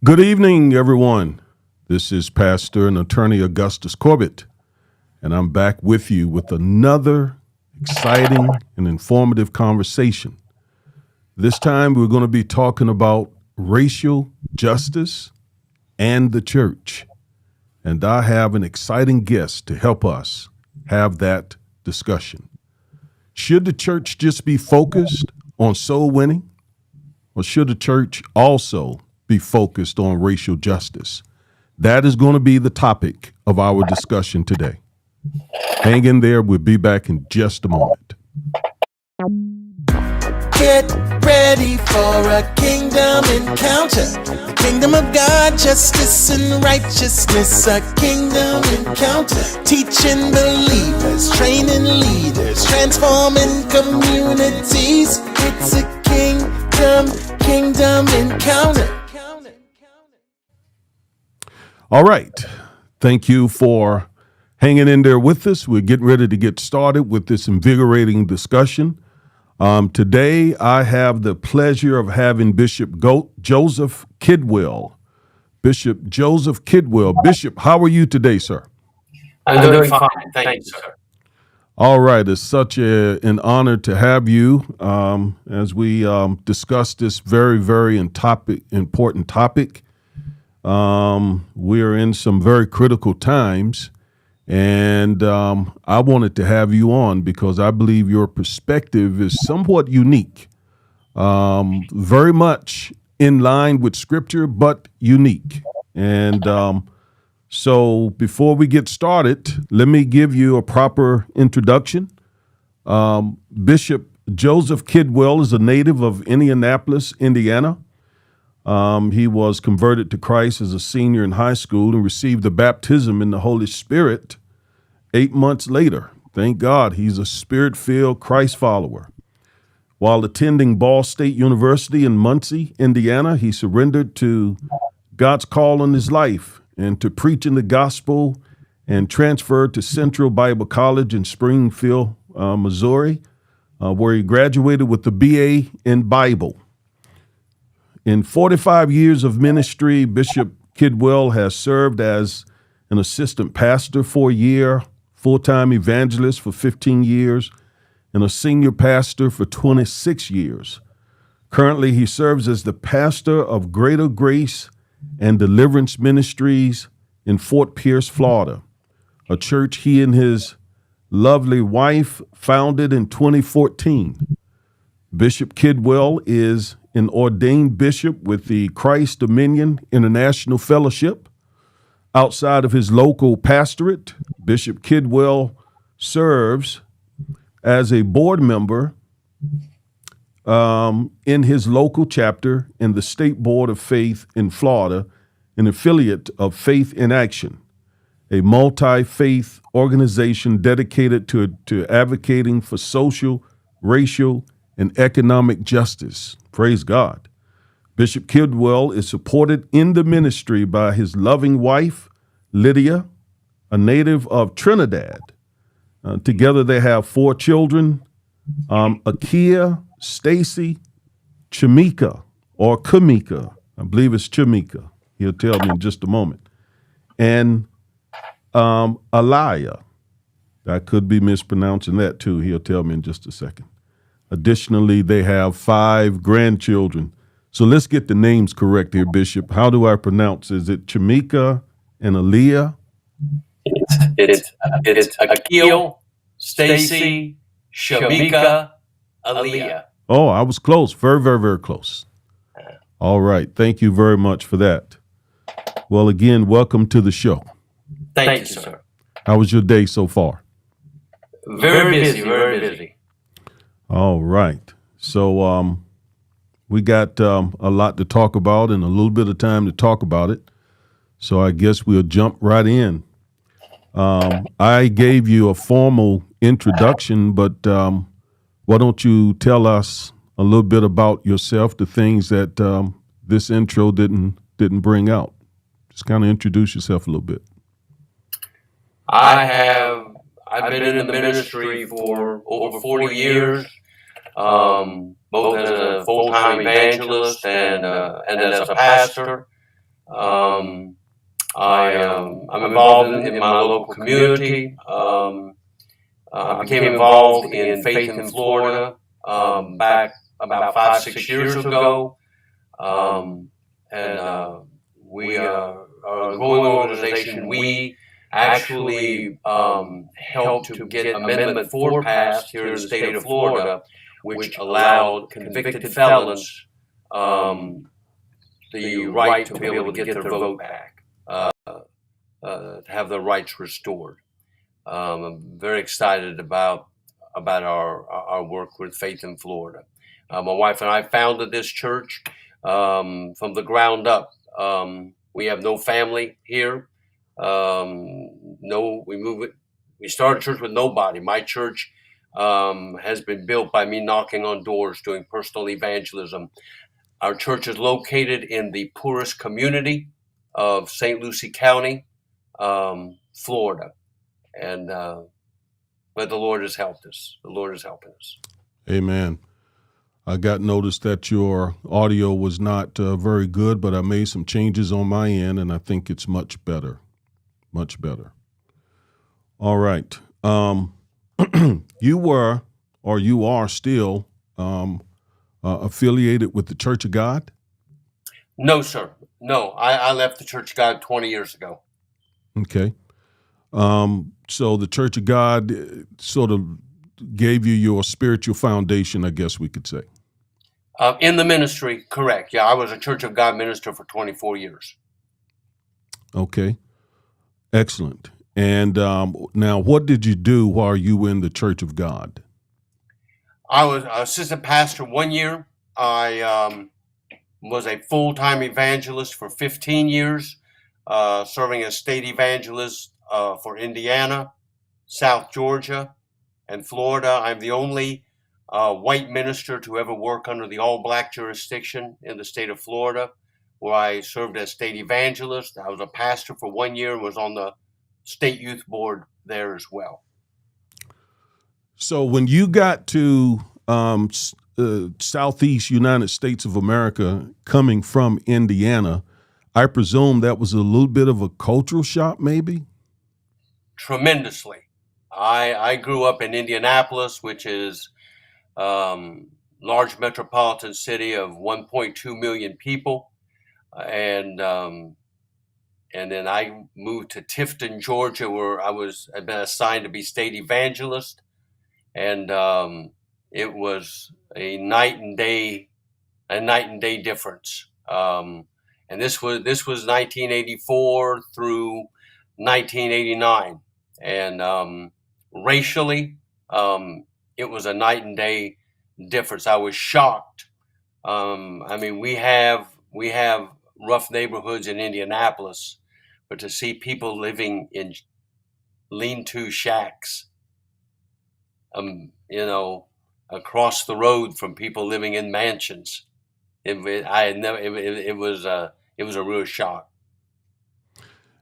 Good evening, everyone. This is Pastor and Attorney Augustus Corbett, and I'm back with you with another exciting and informative conversation. This time, we're going to be talking about racial justice and the church. And I have an exciting guest to help us have that discussion. Should the church just be focused on soul winning, or should the church also be focused on racial justice? That is going to be the topic of our discussion today. Hang in there. We'll be back in just a moment. Get ready for a kingdom encounter. Kingdom of God, justice and righteousness. A kingdom encounter. Teaching believers, training leaders, transforming communities. It's a kingdom encounter. All right. Thank you for hanging in there with us. We're getting ready to get started with this invigorating discussion. Today, I have the pleasure of having Bishop Joseph Kidwell. Bishop Joseph Kidwell. Bishop, how are you today, sir? I'm doing fine. Thank you, sir. All right. It's such an honor to have you as we discuss this very, very important topic. We are in some very critical times, and I wanted to have you on because I believe your perspective is somewhat unique, very much in line with Scripture, but unique. And so before we get started, let me give you a proper introduction. Bishop Joseph Kidwell is a native of Indianapolis, Indiana. He was converted to Christ as a senior in high school and received the baptism in the Holy Spirit 8 months later. Thank God he's a Spirit-filled Christ follower. While attending Ball State University in Muncie, Indiana, he surrendered to God's call on his life and to preaching the gospel and transferred to Central Bible College in Springfield, Missouri, where he graduated with a BA in Bible. In 45 years of ministry, Bishop Kidwell has served as an assistant pastor for a year, full-time evangelist for 15 years, and a senior pastor for 26 years. Currently, he serves as the pastor of Greater Grace and Deliverance Ministries in Fort Pierce, Florida, a church he and his lovely wife founded in 2014. Bishop Kidwell is an ordained bishop with the Christ Dominion International Fellowship. Outside of his local pastorate, Bishop Kidwell serves as a board member in his local chapter in the State Board of Faith in Florida, an affiliate of Faith in Action, a multi-faith organization dedicated to advocating for social, racial, and economic justice. Praise God. Bishop Kidwell is supported in the ministry by his loving wife, Lydia, a native of Trinidad. Together they have 4 children, Akia, Stacy, Chamika, or Kamika. I believe it's Chamika. He'll tell me in just a moment. And Alaya. I could be mispronouncing that too. He'll tell me in just a second. Additionally, they have 5 grandchildren. So let's get the names correct here, Bishop. How do I pronounce? Is it Chamika and Aaliyah? It's Akil, Stacy, Shamika, Aaliyah. Oh, I was close. Very, very, very close. All right. Thank you very much for that. Well, again, welcome to the show. Thank you, sir. How was your day so far? Very busy. All right. So we got a lot to talk about and a little bit of time to talk about it. So I guess we'll jump right in. I gave you a formal introduction, but why don't you tell us a little bit about yourself, the things that this intro didn't bring out? Just kind of introduce yourself a little bit. I've been in the ministry for over 40 years, both as a full-time evangelist and as a pastor. I'm involved in my local community. I became involved in Faith in Florida back about 5, 6 years ago. And we are a growing organization. We actually helped to get Amendment 4 passed here in the state of Florida, which allowed convicted felons the right to be able to get their vote back, to have their rights restored. I'm very excited about our work with Faith in Florida. My wife and I founded this church from the ground up. We have no family here. We started a church with nobody. My church has been built by me knocking on doors, doing personal evangelism. Our church is located in the poorest community of St. Lucie County, Florida. And but the Lord has helped us. The Lord is helping us. Amen. I got noticed that your audio was not very good, but I made some changes on my end, and I think it's much better. Much better. All right. You were, or you are still, affiliated with the Church of God? No, sir. No, I left the Church of God 20 years ago. Okay. So the Church of God sort of gave you your spiritual foundation, I guess we could say. In the ministry, correct. Yeah, I was a Church of God minister for 24 years. Okay. Excellent. And now, what did you do while you were in the Church of God? I was assistant pastor 1 year. I was a full-time evangelist for 15 years, serving as state evangelist for Indiana, South Georgia, and Florida. I'm the only white minister to ever work under the all-black jurisdiction in the state of Florida, where I served as state evangelist. I was a pastor for 1 year and was on the state youth board there as well. So when you got to Southeast United States of America, coming from Indiana, I presume that was a little bit of a cultural shock, maybe? Tremendously. I grew up in Indianapolis, which is large metropolitan city of 1.2 million people, and then I moved to Tifton, Georgia, where I'd been assigned to be state evangelist, and it was a night and day difference. And this was 1984 through 1989, and racially, it was a night and day difference. I was shocked. I mean, we have rough neighborhoods in Indianapolis, but to see people living in lean-to shacks, across the road from people living in mansions, it was a real shock.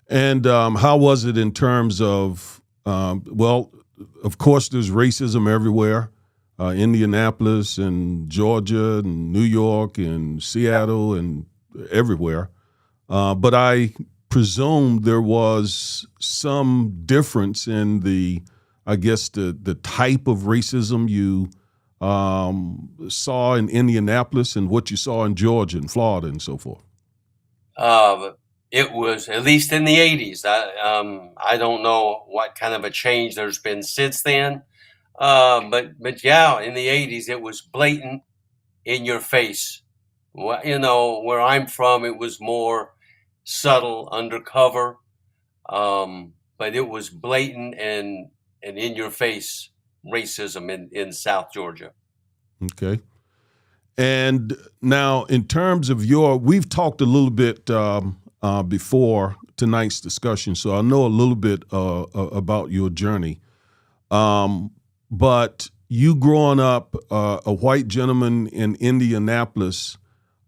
And how was it in terms of, well, of course, there's racism everywhere, Indianapolis and Georgia and New York and Seattle and everywhere. But I presume there was some difference in the type of racism you saw in Indianapolis and what you saw in Georgia and Florida and so forth. It was, at least in the 80s. I don't know what kind of a change there's been since then. But yeah, in the 80s, it was blatant, in your face. Well, where I'm from, it was more subtle, undercover. But it was blatant and in your face racism in South Georgia. Okay. And now, in terms of we've talked a little bit before tonight's discussion, so I know a little bit about your journey. But you growing up a white gentleman in Indianapolis,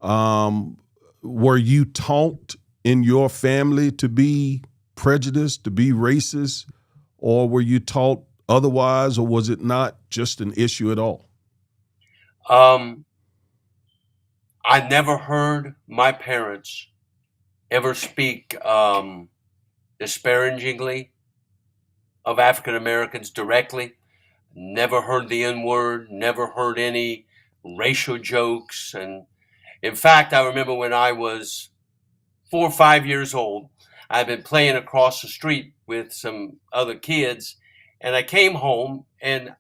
were you taught in your family to be prejudiced, to be racist, or were you taught otherwise, or was it not just an issue at all? I never heard my parents ever speak disparagingly of African Americans directly. Never heard the N-word, never heard any racial jokes. And in fact, I remember when I was 4 or 5 years old, I'd been playing across the street with some other kids, and I came home and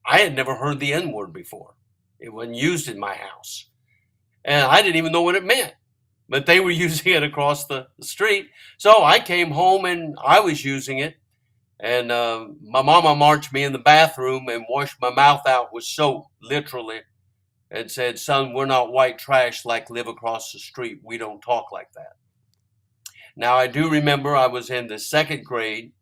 I had never heard the N-word before. It wasn't used in my house. And I didn't even know what it meant, but they were using it across the street. So I came home and I was using it. And my mama marched me in the bathroom and washed my mouth out with soap, literally, and said, "Son, we're not white trash like live across the street. We don't talk like that." Now, I do remember I was in the second grade,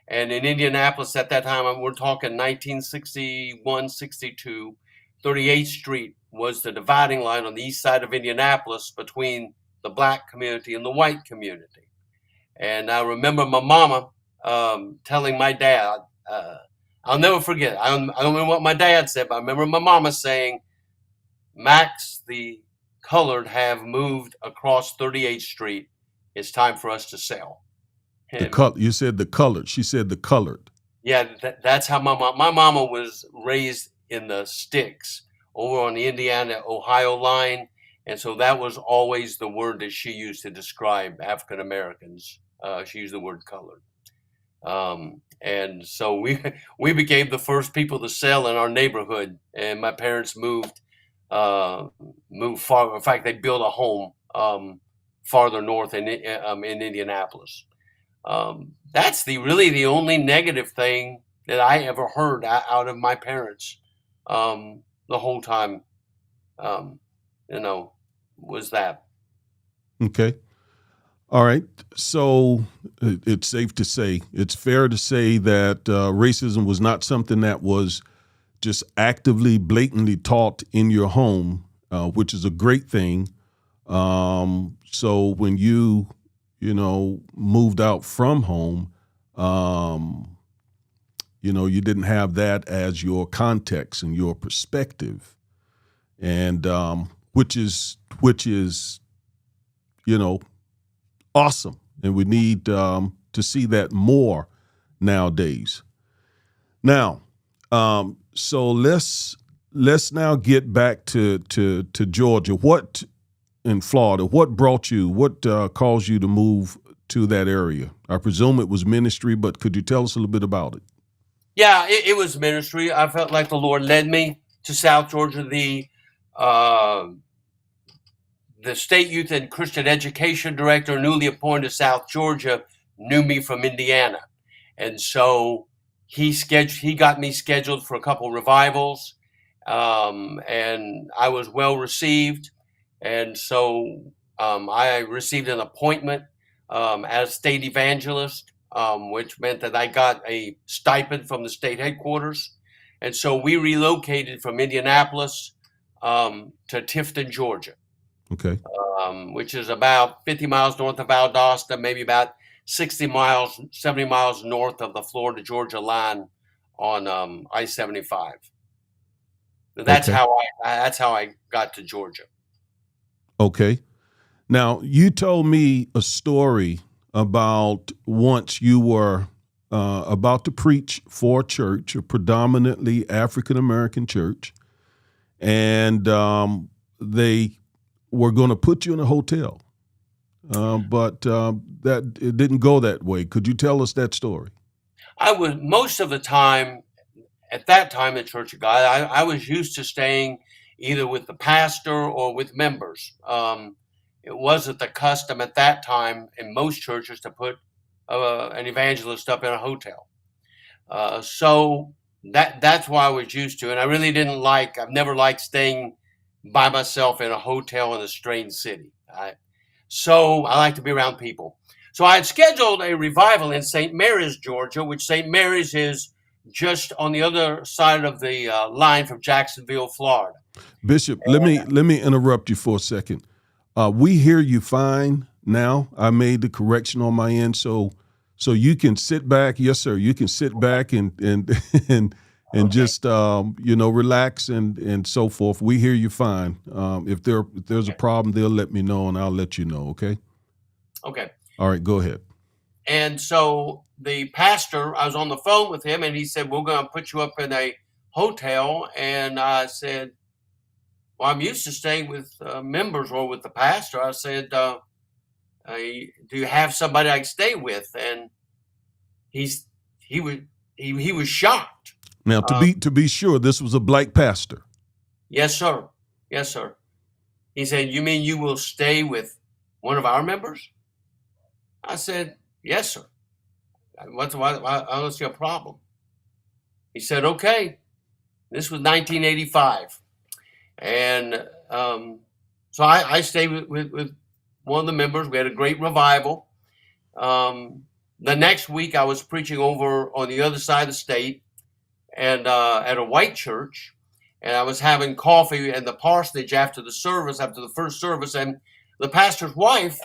and in Indianapolis at that time, we're talking 1961, 62, 38th Street was the dividing line on the east side of Indianapolis between the black community and the white community. And I remember my mama telling my dad, I'll never forget, I don't remember what my dad said, but I remember my mama saying, "Max, the colored have moved across 38th Street. It's time for us to sell." You said the colored. She said the colored. Yeah, that's how my mama was raised in the sticks over on the Indiana-Ohio line. And so that was always the word that she used to describe African Americans. She used the word colored. And so we became the first people to sell in our neighborhood. And my parents moved far. In fact, they built a home farther north in Indianapolis. That's really the only negative thing that I ever heard out of my parents the whole time, was that. Okay. All right. So it's safe to say, it's fair to say that racism was not something that was just actively, blatantly taught in your home, which is a great thing. So when you moved out from home, you didn't have that as your context and your perspective, and which is awesome, and we need to see that more nowadays. Now, so let's now get back to Georgia. What in Florida? What brought you? What caused you to move to that area? I presume it was ministry, but could you tell us a little bit about it? Yeah, it was ministry. I felt like the Lord led me to South Georgia. The State Youth and Christian Education Director, newly appointed to South Georgia, knew me from Indiana. And so he got me scheduled for a couple revivals, and I was well received. And so I received an appointment as state evangelist, which meant that I got a stipend from the state headquarters. And so we relocated from Indianapolis to Tifton, Georgia. Okay. Which is about 50 miles north of Valdosta, maybe about 70 miles north of the Florida-Georgia line on I-75. That's Okay. how I got to Georgia. Okay. Now, you told me a story about once you were about to preach for a church, a predominantly African-American church, and they were going to put you in a hotel, but that it didn't go that way. Could you tell us that story? I was most of the time at that time at Church of God, I was used to staying either with the pastor or with members. It wasn't the custom at that time in most churches to put an evangelist up in a hotel. So that's why I was used to, and I really I've never liked staying by myself in a hotel in a strange city. So I like to be around people. So I had scheduled a revival in St. Mary's, Georgia, which St. Mary's is just on the other side of the line from Jacksonville, Florida. Bishop, let me interrupt you for a second. We hear you fine now. I made the correction on my end, so you can sit back. Yes, sir. You can sit back and Okay. just relax and so forth. We hear you fine. If there's a problem, they'll let me know and I'll let you know. Okay. Okay. All right, go ahead. And so the pastor, I was on the phone with him, and he said, "We're going to put you up in a hotel." And I said, "Well, I'm used to staying with members or with the pastor." I said, "Do you have somebody I can stay with?" And he was shocked. Now, to be sure, this was a black pastor. Yes, sir. Yes, sir. He said, "You mean you will stay with one of our members?" I said, "Yes, sir. I don't see a problem." He said, "Okay." This was 1985. And so I stayed with one of the members. We had a great revival. The next week, I was preaching over on the other side of the state and at a white church. And I was having coffee in the parsonage after the first service. And the pastor's wife,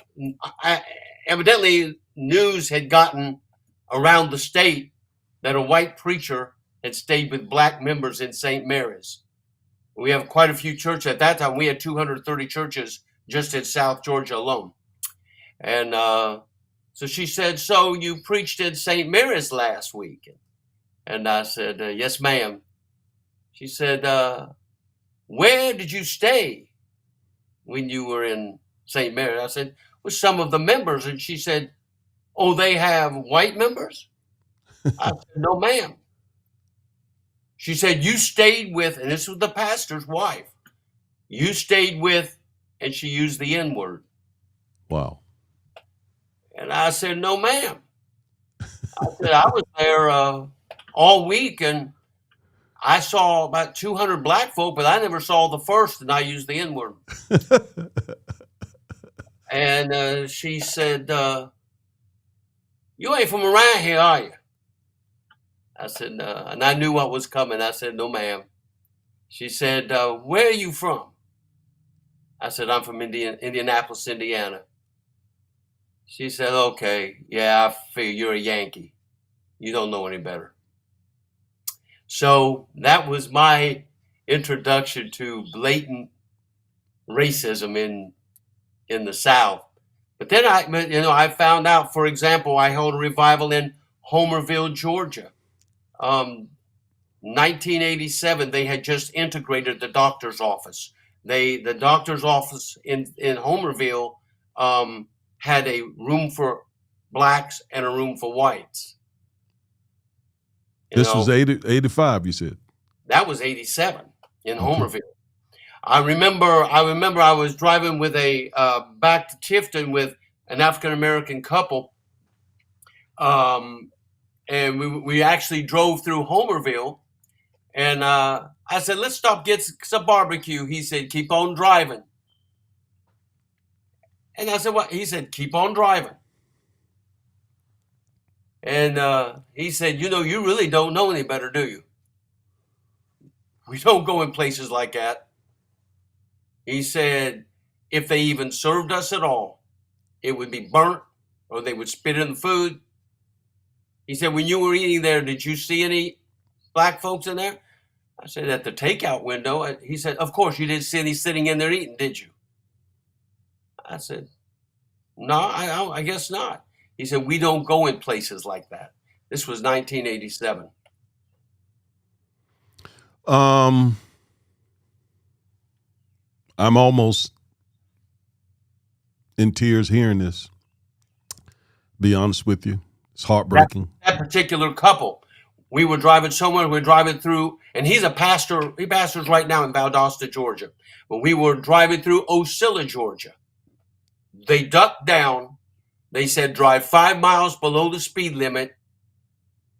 evidently news had gotten around the state that a white preacher had stayed with black members in St. Mary's. We have quite a few churches. At that time, we had 230 churches just in South Georgia alone. And so she said, "So you preached in St. Mary's last week?" And I said, "Yes, ma'am." She said, "Where did you stay when you were in St. Mary's?" I said, "With some of the members." And she said, "Oh, they have white members?" I said, "No, ma'am." She said, "You stayed with," and this was the pastor's wife, "you stayed with," and she used the N-word. Wow. And I said, "No, ma'am." I said, "I was there all week, and I saw about 200 black folk, but I never saw the first, and I used the N-word." And she said, "You ain't from around here, are you?" I said, "No," and I knew what was coming. I said, "No, ma'am." She said, "Where are you from?" I said, "I'm from Indianapolis, Indiana." She said, "Okay, yeah, I figure you're a Yankee. You don't know any better." So that was my introduction to blatant racism in the South. But then I found out, for example, I held a revival in Homerville, Georgia. 1987, they had just integrated the doctor's office. The doctor's office in Homerville had a room for blacks and a room for whites. This was 85, you said? That was 87 in Homerville. I remember I was driving with back to Tifton with an African-American couple. And we actually drove through Homerville. And I said, "Let's stop, get some barbecue." He said, "Keep on driving." And I said, "What?" He said, "Keep on driving." And he said, "You really don't know any better, do you? We don't go in places like that." He said, "If they even served us at all, it would be burnt or they would spit in the food." He said, "When you were eating there, did you see any black folks in there?" I said, "At the takeout window." He said, "Of course, you didn't see any sitting in there eating, did you?" I said, "No, I guess not." He said, "We don't go in places like that." This was 1987. I'm almost in tears hearing this. Be honest with you. It's heartbreaking. That particular couple, we were driving somewhere, we were driving through, and he's a pastor. He pastors right now in Valdosta, Georgia. But we were driving through Ocilla, Georgia. They ducked down. They said, "Drive 5 miles below the speed limit."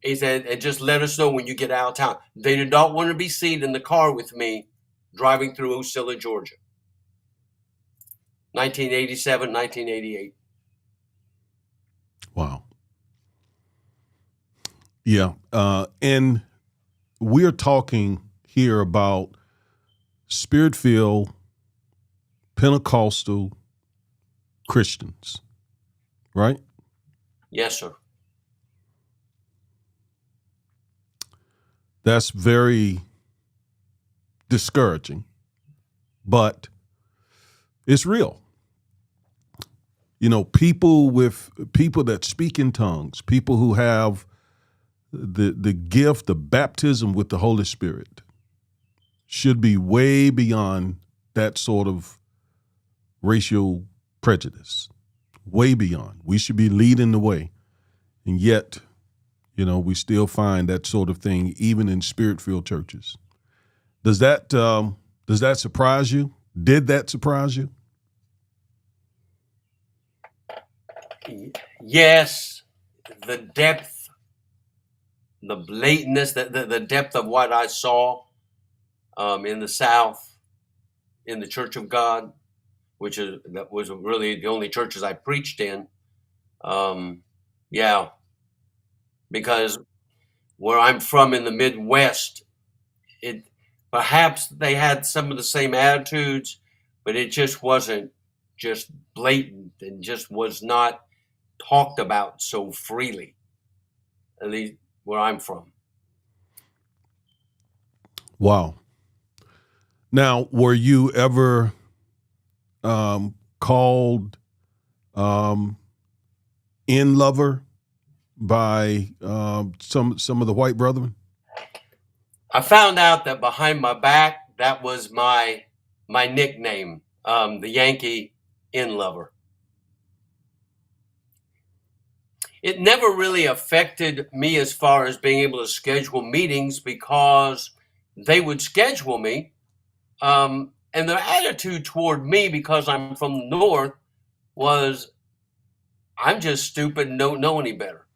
He said, "And just let us know when you get out of town." They did not want to be seen in the car with me driving through Ocilla, Georgia. 1987, 1988. Wow. Yeah. And we're talking here about Spirit-filled Pentecostal Christians, right? Yes, sir. That's very discouraging, but it's real. people that speak in tongues, people who have the gift, the baptism with the Holy Spirit, should be way beyond that sort of racial prejudice, way beyond. We should be leading the way. And yet, we still find that sort of thing even in spirit-filled churches. Does that surprise you? Did that surprise you? Yes, the depth, the blatantness, the depth of what I saw in the South, in the Church of God, that was really the only churches I preached in. Yeah, because where I'm from in the Midwest, perhaps they had some of the same attitudes, but it just wasn't just blatant and just was not talked about so freely, at least where I'm from. Wow. Now, were you ever called in lover by some of the white brethren? I found out that behind my back, that was my nickname, the Yankee in lover. It never really affected me as far as being able to schedule meetings because they would schedule me. And their attitude toward me, because I'm from the North, was I'm just stupid and don't know any better.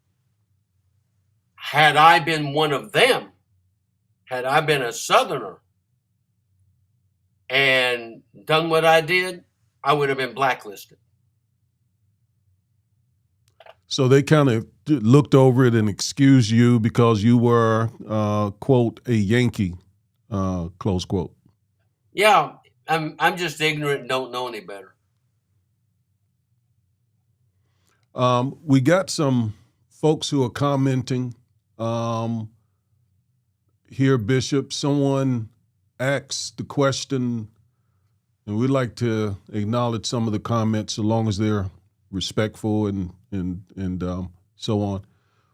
Had I been one of them, had I been a Southerner and done what I did, I would have been blacklisted. So they kind of looked over it and excused you because you were, quote, a Yankee, close quote. Yeah, I'm just ignorant and don't know any better. We got some folks who are commenting here, Bishop. Someone asked the question, and we'd like to acknowledge some of the comments, so long as they're respectful and so on.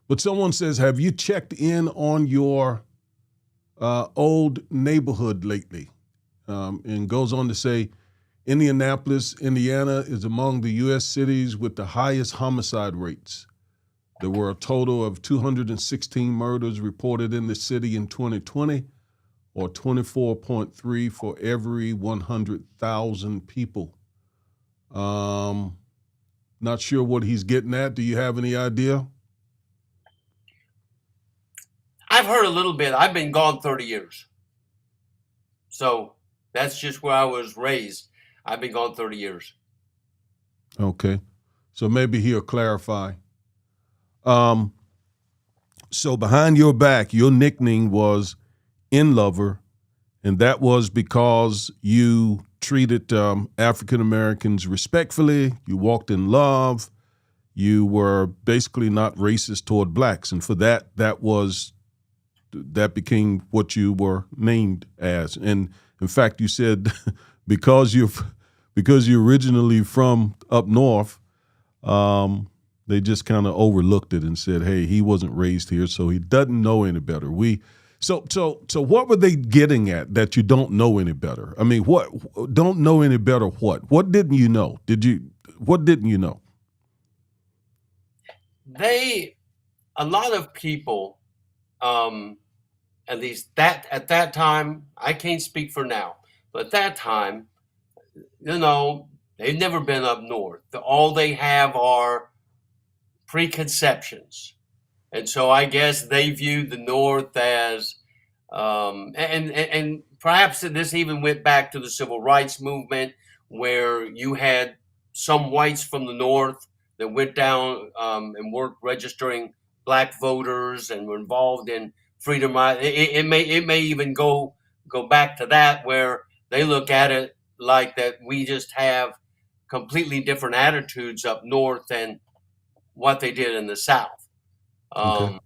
But someone says, have you checked in on your old neighborhood lately? And goes on to say, Indianapolis, Indiana is among the U.S. cities with the highest homicide rates. There were a total of 216 murders reported in the city in 2020, or 24.3 for every 100,000 people. Not sure what he's getting at. Do you have any idea? I've heard a little bit. I've been gone 30 years. So that's just where I was raised. I've been gone 30 years. Okay. So maybe he'll clarify. So behind your back, your nickname was In Lover, and that was because you treated African Americans respectfully, you walked in love, you were basically not racist toward blacks, and for that became what you were named as. And in fact, you said because you're originally from up north, they just kind of overlooked it and said, "Hey, he wasn't raised here, so he doesn't know any better." So what were they getting at that you don't know any better? I mean, what don't know any better? What didn't you know? What didn't you know? A lot of people, at least at that time, I can't speak for now, but at that time, they've never been up north. All they have are preconceptions. And so I guess they viewed the North as, and perhaps this even went back to the civil rights movement, where you had some whites from the North that went down and worked registering black voters and were involved in freedom. It may even go back to that, where they look at it like that we just have completely different attitudes up north than what they did in the South. Okay.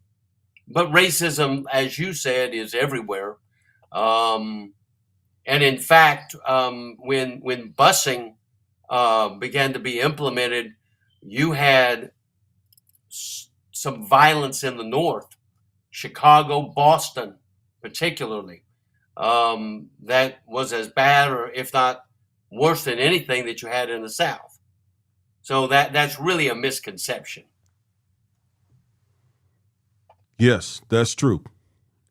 But racism, as you said, is everywhere. And in fact, when busing began to be implemented you had some violence in the North, Chicago, Boston, particularly, that was as bad, or if not worse than anything that you had in the South. So that's really a misconception. Yes, that's true.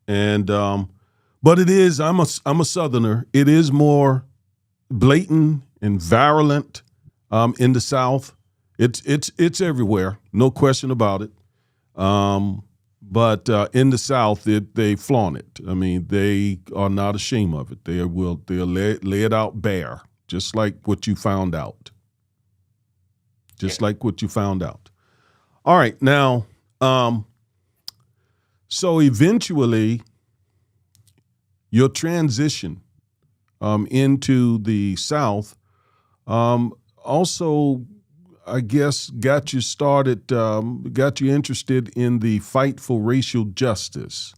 And but it is. I'm a Southerner. It is more blatant and virulent in the South. It's everywhere, no question about it. But in the South, they flaunt it. I mean, they are not ashamed of it. They'll lay it out bare, just like what you found out. Just like what you found out. All right, now, so eventually, your transition into the South also, I guess, got you started, got you interested in the fight for racial justice.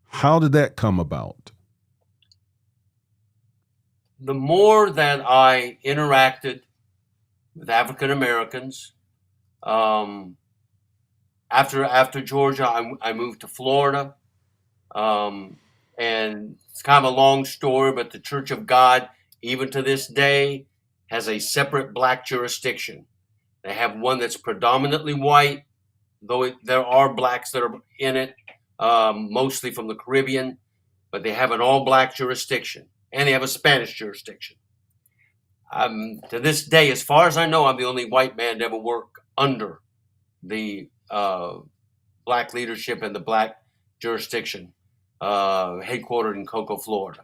How did that come about? The more that I interacted with African Americans, after Georgia, I moved to Florida, and it's kind of a long story, but the Church of God, even to this day, has a separate black jurisdiction. They have one that's predominantly white, though there are blacks that are in it, mostly from the Caribbean, but they have an all-black jurisdiction, and they have a Spanish jurisdiction. To this day, as far as I know, I'm the only white man to ever work under the black leadership and the black jurisdiction, headquartered in Cocoa, Florida.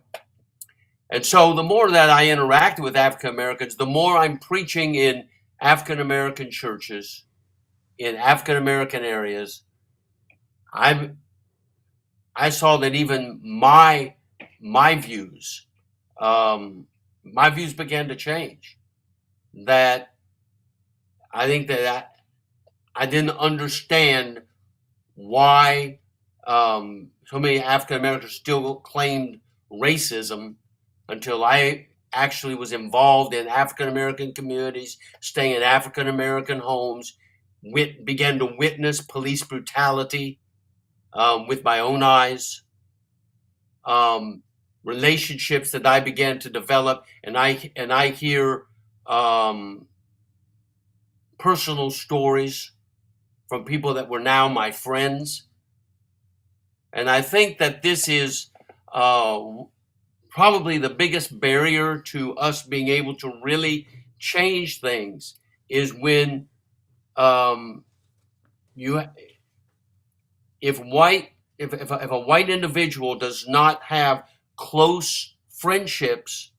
And so the more that I interacted with African Americans, the more I'm preaching in African American churches, in African American areas, I saw that even my views began to change. That I think that I didn't understand why so many African Americans still claimed racism until I actually was involved in African American communities, staying in African American homes, began to witness police brutality with my own eyes, relationships that I began to develop, and I hear personal stories from people that were now my friends. And I think that this is probably the biggest barrier to us being able to really change things is when if a white individual does not have close friendships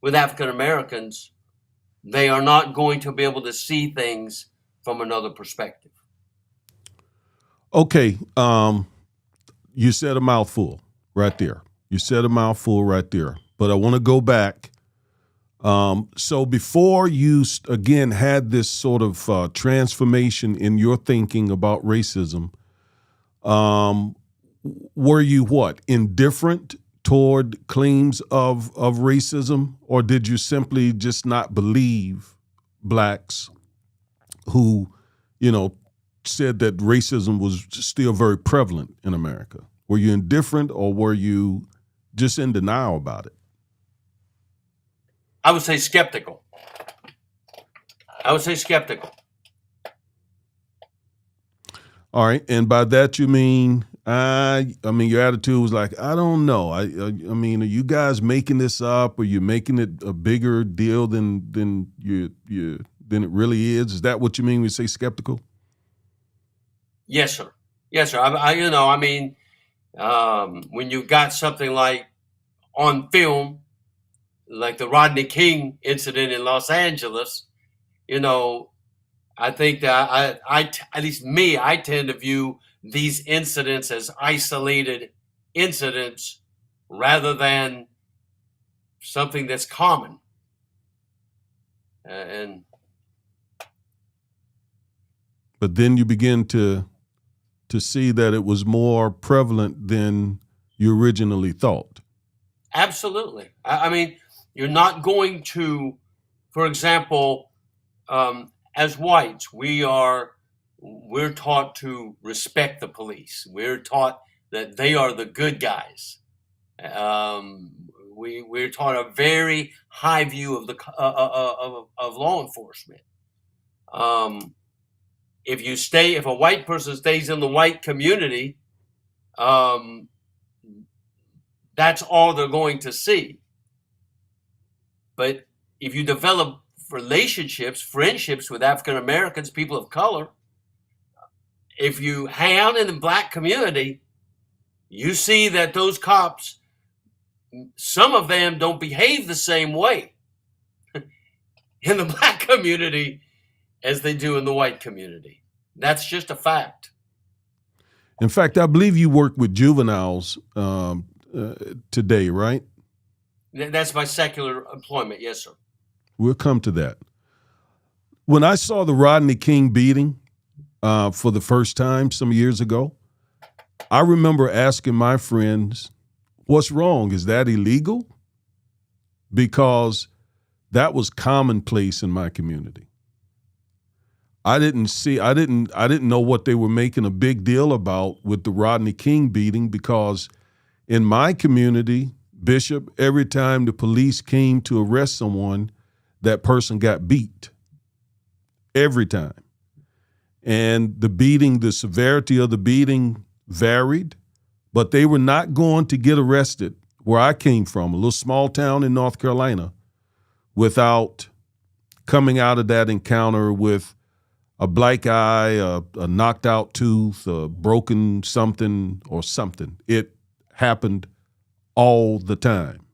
with African Americans, they are not going to be able to see things from another perspective. Okay, you said a mouthful right there. You said a mouthful right there. But I want to go back. So before you, again, had this sort of transformation in your thinking about racism, were you what, indifferent toward claims of racism? Or did you simply just not believe blacks who, said that racism was still very prevalent in America? Were you indifferent, or were you just in denial about it? I would say skeptical. All right, and by that you mean, I mean your attitude was like, I don't know. I mean, are you guys making this up, or you making it a bigger deal than it really is? Is that what you mean when you say skeptical? Yes, sir. When you've got something like on film, like the Rodney King incident in Los Angeles, I think that at least me, I tend to view these incidents as isolated incidents rather than something that's common. But then you begin to see that it was more prevalent than you originally thought. Absolutely. I mean, you're not going to, for example, as whites, we're taught to respect the police. We're taught that they are the good guys. We're taught a very high view of the of law enforcement. If a white person stays in the white community, that's all they're going to see. But if you develop friendships with African Americans, people of color, if you hang out in the black community, you see that those cops, some of them don't behave the same way in the black community as they do in the white community. That's just a fact. In fact, I believe you work with juveniles today, right? That's my secular employment. Yes, sir. We'll come to that. When I saw the Rodney King beating for the first time some years ago, I remember asking my friends, what's wrong? Is that illegal? Because that was commonplace in my community. I didn't know what they were making a big deal about with the Rodney King beating, because in my community, Bishop, every time the police came to arrest someone, that person got beat. Every time. And the severity of the beating varied, but they were not going to get arrested where I came from, a little small town in North Carolina, without coming out of that encounter with a black eye, a knocked out tooth, a broken something or something. It happened all the time.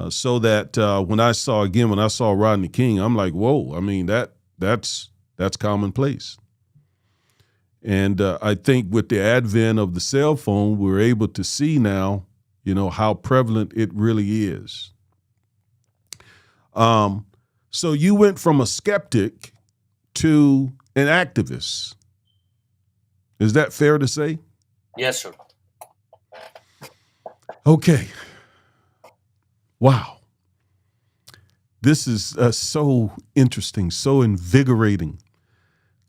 So that when I saw Rodney King, I'm like, whoa, I mean, that's commonplace. And I think with the advent of the cell phone, we're able to see now, how prevalent it really is. So you went from a skeptic to an activist. Is that fair to say? Yes, sir. Okay. Wow. This is so interesting, so invigorating.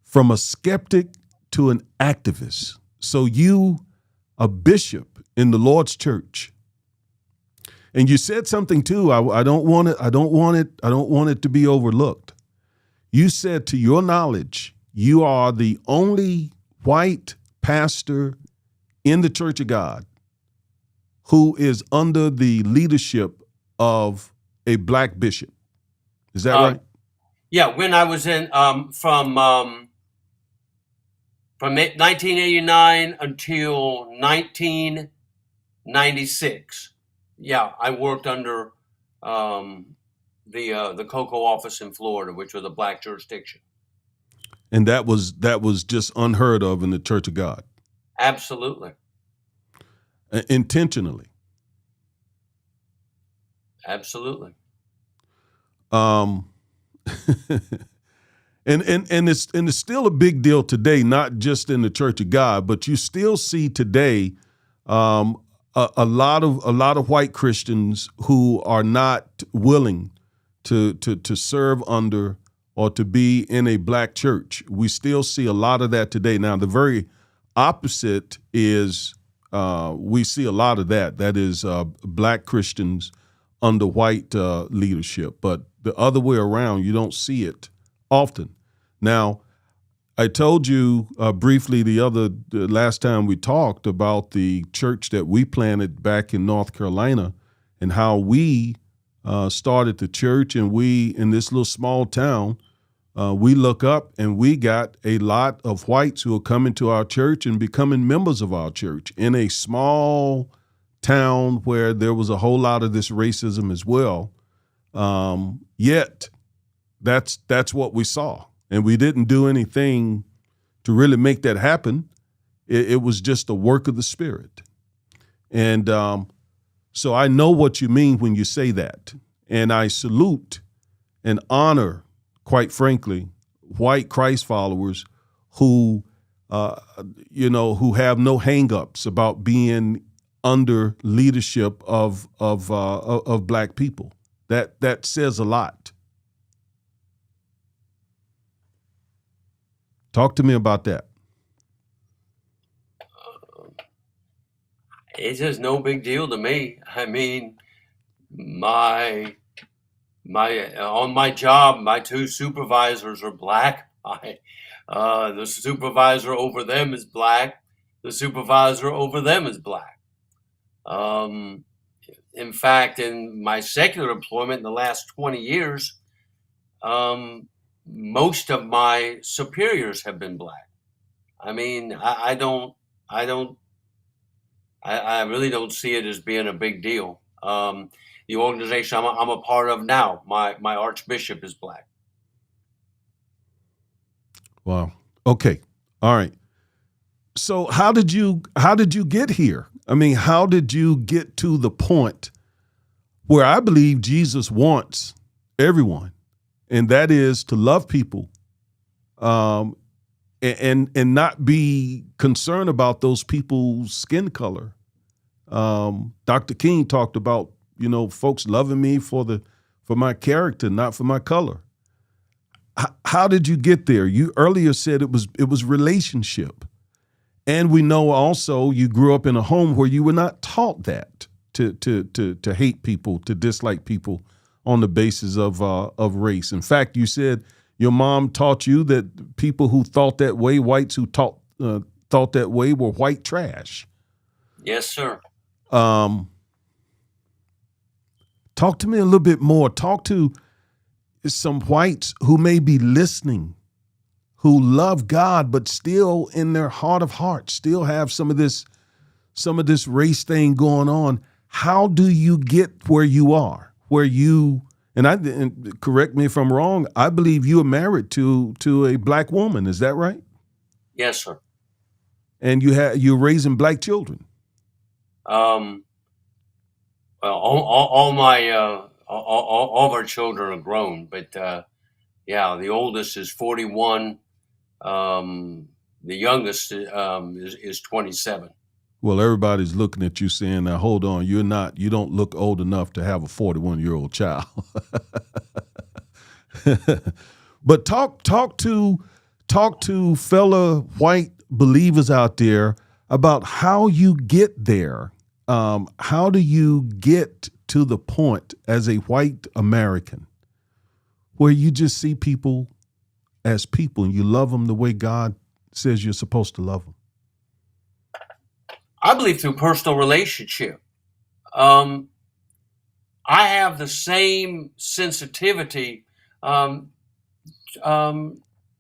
From a skeptic to an activist. So you, a bishop in the Lord's church, and you said something too. I don't want it to be overlooked. You said, to your knowledge, you are the only white pastor in the Church of God who is under the leadership of a black bishop. Is that right? Yeah. When I was in from 1989 until 1996. Yeah, I worked under the COCO office in Florida, which was a black jurisdiction. And that was just unheard of in the Church of God. Absolutely. Intentionally. Absolutely. And it's still a big deal today, not just in the Church of God, but you still see today a lot of white Christians who are not willing to serve under or to be in a black church. We still see a lot of that today. Now, the very opposite is we see a lot of that. That is black Christians under white leadership. But the other way around, you don't see it often. Now, I told you briefly the last time we talked about the church that we planted back in North Carolina and how we started the church, and we, in this little small town, we look up and we got a lot of whites who are coming to our church and becoming members of our church in a small town where there was a whole lot of this racism as well. Yet that's what we saw. And we didn't do anything to really make that happen. It was just a work of the Spirit. And so I know what you mean when you say that. And I salute and honor, quite frankly, white Christ followers who, who have no hangups about being under leadership of black people. That says a lot. Talk to me about that. It's just no big deal to me. I mean, my on my job, my two supervisors are black. The supervisor over them is black. The supervisor over them is black. In fact, in my secular employment in the last 20 years, most of my superiors have been black. I mean, I really don't see it as being a big deal. The organization I'm a part of now, my archbishop is black. Wow. Okay. All right. So how did you get here? I mean, how did you get to the point where I believe Jesus wants everyone, and that is to love people, and not be concerned about those people's skin color. Dr. King talked about, folks loving me for my character, not for my color. How did you get there? You earlier said it was relationship. And we know also you grew up in a home where you were not taught that to hate people, to dislike people on the basis of race. In fact, you said your mom taught you that people who thought that way, whites who thought that way, were white trash. Yes, sir. Talk to me a little bit more. Talk to some whites who may be listening, who love God, but still in their heart of hearts, still have some of this race thing going on. How do you get where you are? And correct me if I'm wrong, I believe you are married to a black woman. Is that right? Yes, sir. And you're raising black children. Well, all of our children are grown, but yeah, the oldest is 41. The youngest is 27. Well, everybody's looking at you saying, now, hold on, you don't look old enough to have a 41-year-old child. But talk to fellow white believers out there about how you get there. How do you get to the point as a white American where you just see people as people and you love them the way God says you're supposed to love them? I believe through personal relationship. I have the same sensitivity toward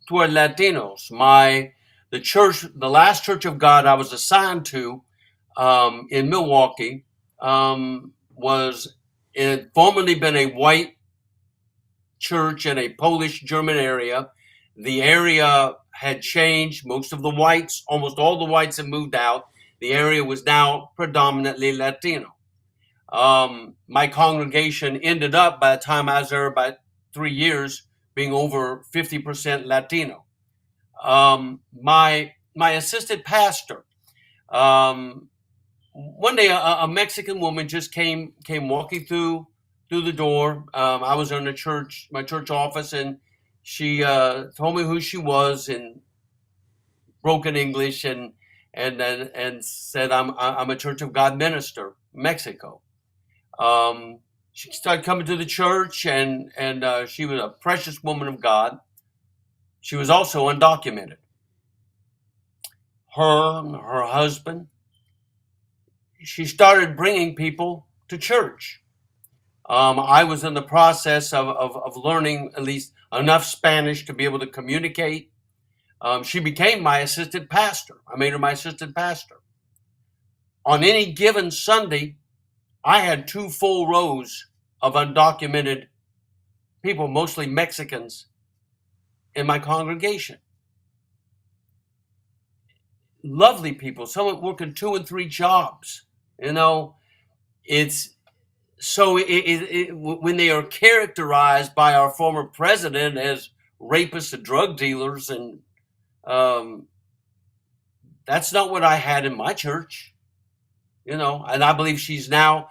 Latinos. The last Church of God I was assigned to in Milwaukee it had formerly been a white church in a Polish German area. The area had changed. Almost all the whites had moved out. The area was now predominantly Latino. My congregation ended up, by the time I was there about 3 years, being over 50% Latino. My assistant pastor, one day a Mexican woman just came walking through the door. I was in my church office, and she told me who she was in broken English, and said, I'm a Church of God minister, Mexico. She started coming to the church, and she was a precious woman of God. She was also undocumented. Her husband, she started bringing people to church. I was in the process of learning at least enough Spanish to be able to communicate. She became my assistant pastor. I made her my assistant pastor. On any given Sunday, I had 2 full rows of undocumented people, mostly Mexicans, in my congregation. Lovely people, some working 2 and 3 jobs. It's so when they are characterized by our former president as rapists and drug dealers, and that's not what I had in my church. And I believe she is now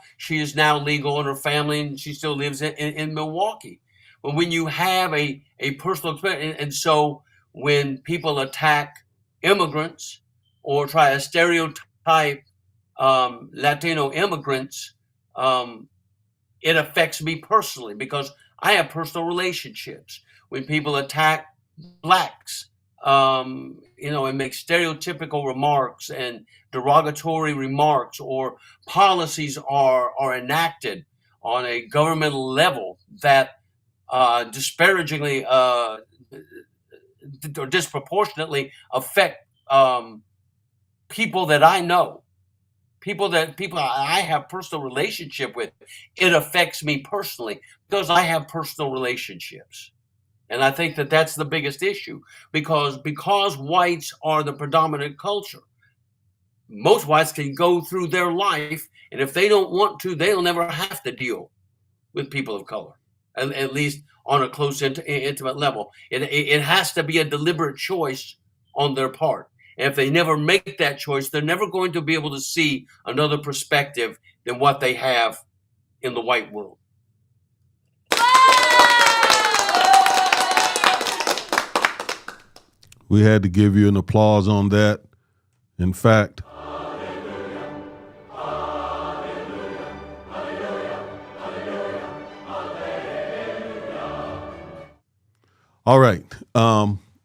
legal in her family, and she still lives in Milwaukee. But when you have a personal experience, and so when people attack immigrants or try to stereotype Latino immigrants, it affects me personally because I have personal relationships. When people attack blacks, and make stereotypical remarks and derogatory remarks, or policies are enacted on a governmental level that disparagingly or disproportionately affect people that I know, people I have personal relationship with. It affects me personally because I have personal relationships. And I think that that's the biggest issue, because whites are the predominant culture. Most whites can go through their life, and if they don't want to, they'll never have to deal with people of color, at least on a close, intimate level. It has to be a deliberate choice on their part. And if they never make that choice, they're never going to be able to see another perspective than what they have in the white world. We had to give you an applause on that. In fact, all right.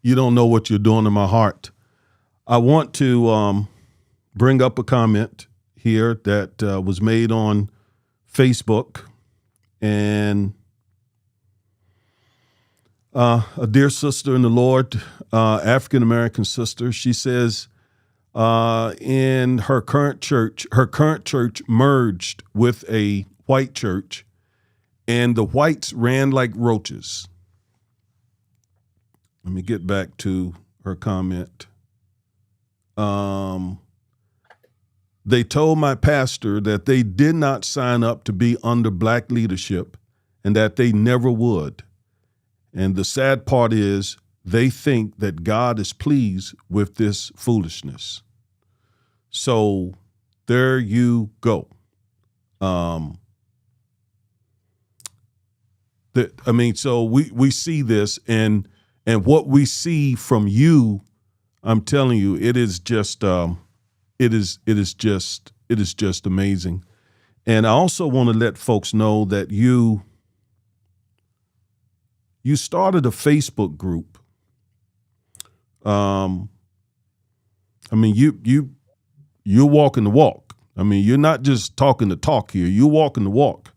You don't know what you're doing in my heart. I want to bring up a comment here that was made on Facebook, and a dear sister in the Lord, African-American sister, she says in her current church merged with a white church, and the whites ran like roaches. Let me get back to her comment. They told my pastor that they did not sign up to be under black leadership and that they never would. And the sad part is they think that God is pleased with this foolishness. So there you go. So we see this, and what we see from you, I'm telling you, it is just amazing. And I also want to let folks know that you started a Facebook group. You're walking the walk. I mean, you're not just talking the talk here. You're walking the walk.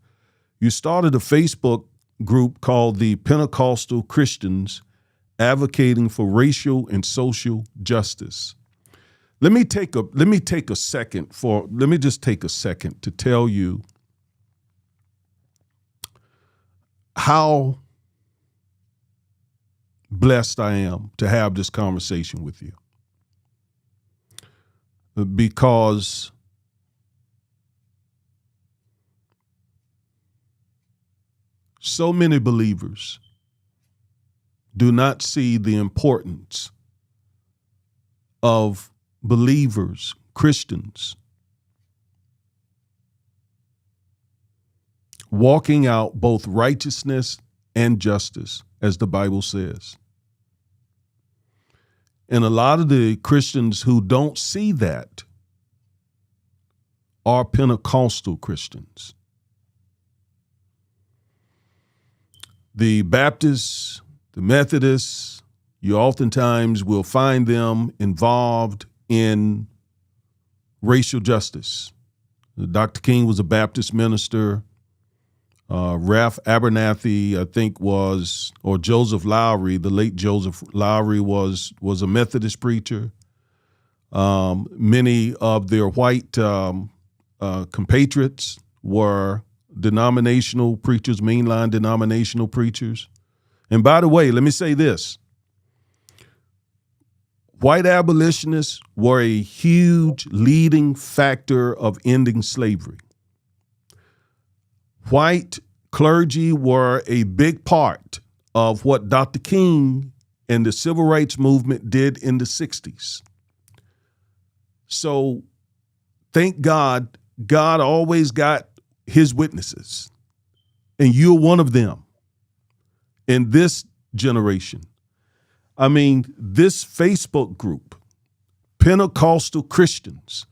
You started a Facebook group called the Pentecostal Christians Advocating for Racial and Social Justice. Let me take a second to tell you how blessed I am to have this conversation with you. Because so many believers do not see the importance of believers, Christians, walking out both righteousness and justice, as the Bible says. And a lot of the Christians who don't see that are Pentecostal Christians. The Baptists, the Methodists, you oftentimes will find them involved in racial justice. Dr. King was a Baptist minister. Ralph Abernathy, I think, or Joseph Lowry, the late Joseph Lowry, was a Methodist preacher. Many of their white compatriots were denominational preachers, mainline denominational preachers. And by the way, let me say this. White abolitionists were a huge leading factor of ending slavery. White clergy were a big part of what Dr. King and the civil rights movement did in the 60s. So thank God, God always got his witnesses, and you're one of them in this generation. I mean, this Facebook group, Pentecostal Christians,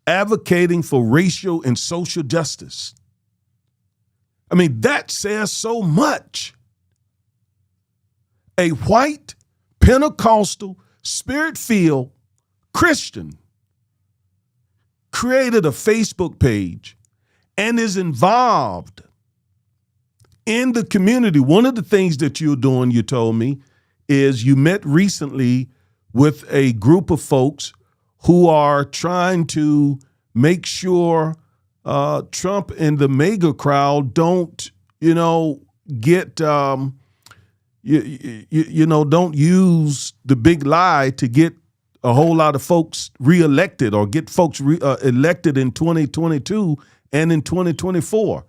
advocating for racial and social justice. I mean, that says so much. A white, Pentecostal, spirit-filled Christian created a Facebook page and is involved in the community. One of the things that you're doing, you told me, is you met recently with a group of folks who are trying to make sure Trump and the MAGA crowd don't, get, don't use the big lie to get a whole lot of folks reelected or get folks elected in 2022 and in 2024.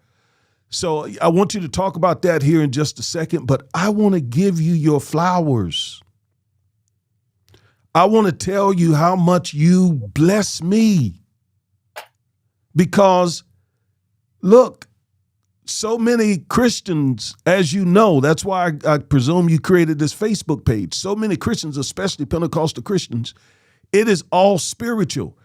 So I want you to talk about that here in just a second, but I want to give you your flowers. I want to tell you how much you bless me. Because, look, so many Christians, as you know, that's why I presume you created this Facebook page. So many Christians, especially Pentecostal Christians, it is all spiritual.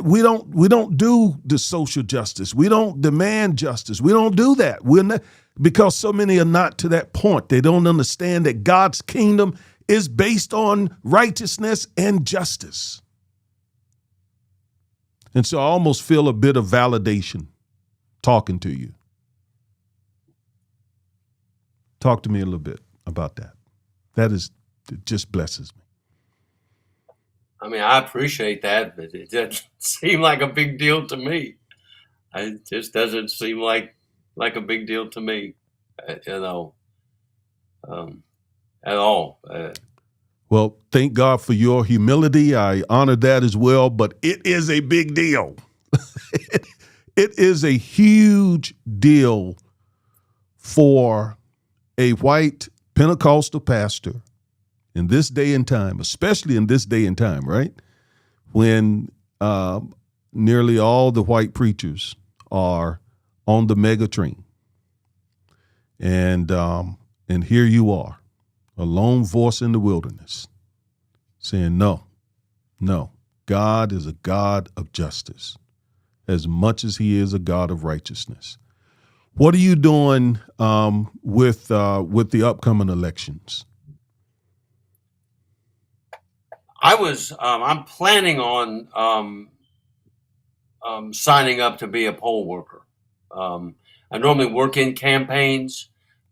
We don't do the social justice. We don't demand justice. We don't do that. We're not, because so many are not to that point. They don't understand that God's kingdom is based on righteousness and justice. And so I almost feel a bit of validation talking to you. Talk to me a little bit about that. It just blesses me. I mean, I appreciate that, but it doesn't seem like a big deal to me. It just doesn't seem like a big deal to me, at all. Well, thank God for your humility. I honor that as well, but it is a big deal. It is a huge deal for a white Pentecostal pastor in this day and time, especially in this day and time, right? When nearly all the white preachers are on the mega train. And here you are, a lone voice in the wilderness, saying, no, God is a God of justice as much as he is a God of righteousness. What are you doing with the upcoming elections? I'm planning on signing up to be a poll worker. I normally work in campaigns,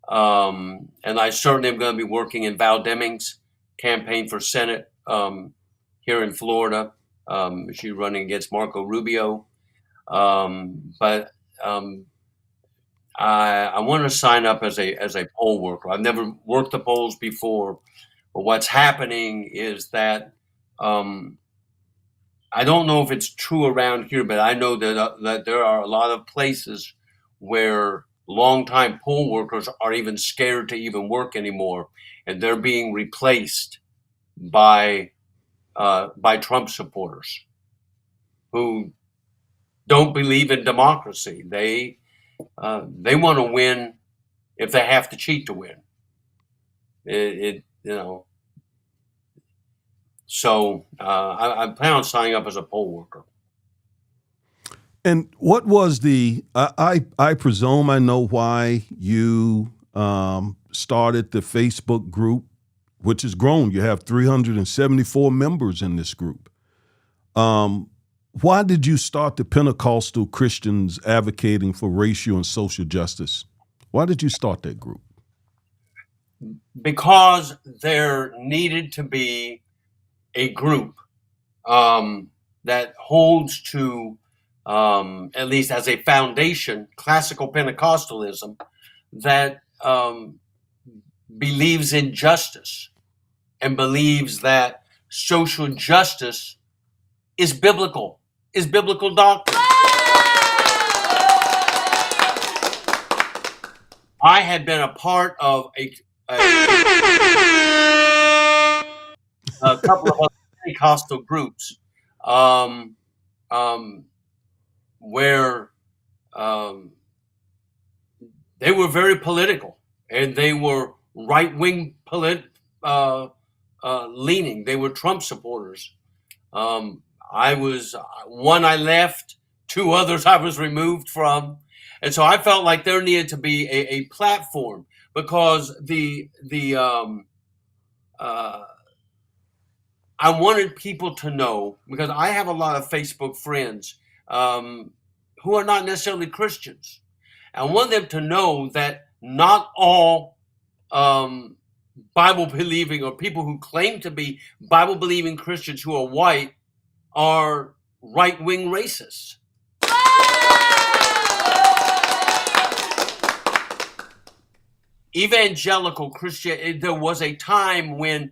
and I certainly am going to be working in Val Demings' campaign for Senate here in Florida. She's running against Marco Rubio. But I want to sign up as a poll worker. I've never worked the polls before, but what's happening is that I don't know if it's true around here, but I know that there are a lot of places where longtime poll workers are even scared to even work anymore, and they're being replaced by Trump supporters who don't believe in democracy. They want to win if they have to cheat to win. So I plan on signing up as a poll worker. And what was I presume I know why you started the Facebook group, which has grown. You have 374 members in this group. Why did you start the Pentecostal Christians advocating for racial and social justice? Why did you start that group? Because there needed to be a group that holds to, at least as a foundation, classical Pentecostalism that believes in justice and believes that social justice is biblical doctrine. I had been a part of a couple of other Pentecostal groups where they were very political, and they were right-wing leaning. They were Trump supporters. I was one. I left. Two others I was removed from, and so I felt like there needed to be a platform because I wanted people to know, because I have a lot of Facebook friends who are not necessarily Christians. I want them to know that not all Bible believing or people who claim to be Bible believing Christians who are white are right wing racists. Evangelical Christian, there was a time when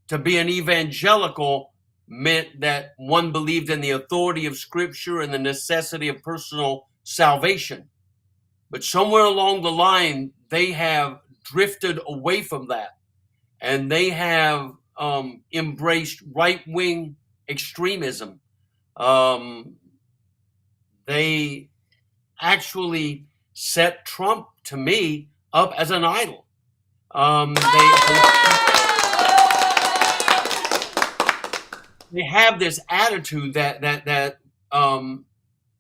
to be an evangelical meant that one believed in the authority of Scripture and the necessity of personal salvation. But somewhere along the line, they have drifted away from that, and they have embraced right-wing extremism. They actually set Trump, to me, up as an idol. They have this attitude that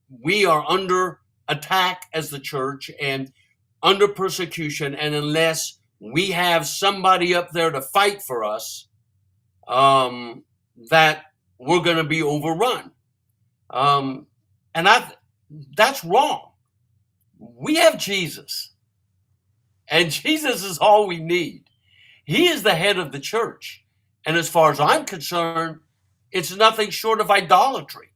we are under attack as the church and under persecution, and unless we have somebody up there to fight for us, that we're going to be overrun. And that's wrong. We have Jesus, and Jesus is all we need. He is the head of the church, and as far as I'm concerned, it's nothing short of idolatry.